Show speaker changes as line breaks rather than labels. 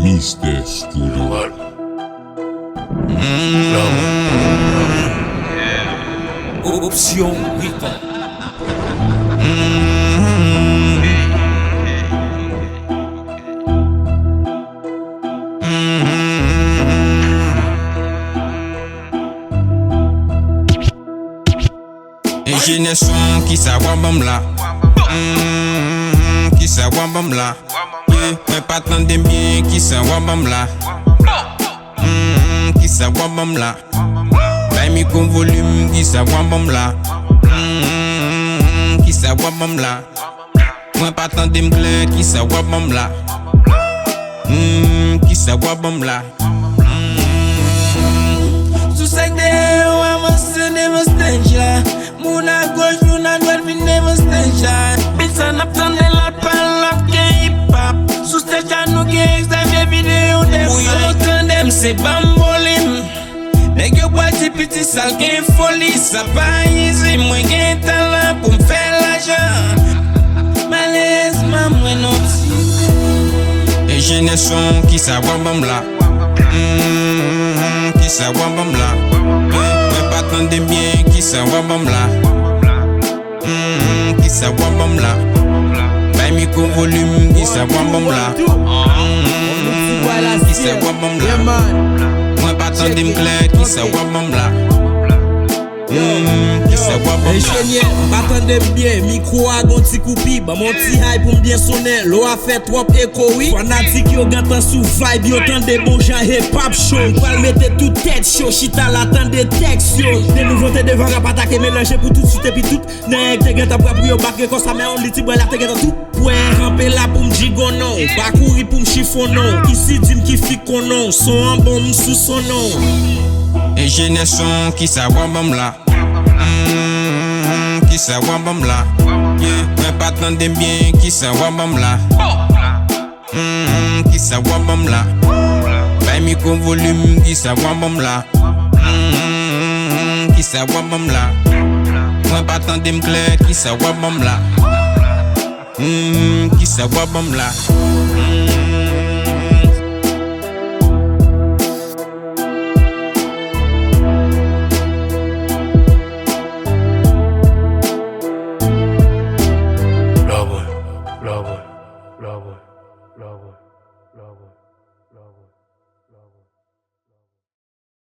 Mr. Studio.
Option hip-hop.
Génération qui savoir bam là, qui savoir bam là, mais pas tant de bien qui savoir bam là, qui savoir bam là, mais mi con volume qui savoir bam là, qui savoir bam là, moi pas tant de m'clé qui savoir bam là, qui savoir bam là.
Sous cinq day, I'm a never stand ya. Mouna gauche, mouna droite, we never stand ya. Bitch and up on the lot, pan hip hop. Sous stage, nous get extra vidéo de fou. Them c'est bambolim. Nèg yo bois ti petit sale gen folie. Ça pas easy, moi gen talent pour m'faire l'argent. Malheureusement, moi non petit.
Et génération qui savoir bam là, qui savoir bam là, mais pas tant de bien qui savoir bam là, qui savoir bam là, mais mi con volume qui savoir bam là, qui savoir bam là, moi pas tant de m'clé qui savoir bam là.
Ingénieur, m'attendez bien, micro a gon ti coupi, ba mon ti high pour bien sonner, l'eau a fait trop écho oui. Fanatique yo gantan sous vibe, yo tande bon genre hip hop show. Pas mettre tout tête chaud, chita l'attend des textes yo. Des nouveautés devant rap attaquer mélanger pour tout suite et puis tout. Nèg te ganta pour yo backer comme ça mais on li ti boy la te ganta tout. Point ramper là pour m'jigo non, pas courir pour m'chiffon non. Ici dim qui fi konon, son en bon sous son nom.
Et génération qui savoir bam là, qui savoir bam là, mais pas tant de bien qui savoir bam là, qui savoir bam là, mais mi con volume qui savoir bam là, qui savoir bam là, moi pas tant de m'clé qui savoir bam là, qui savoir bam là.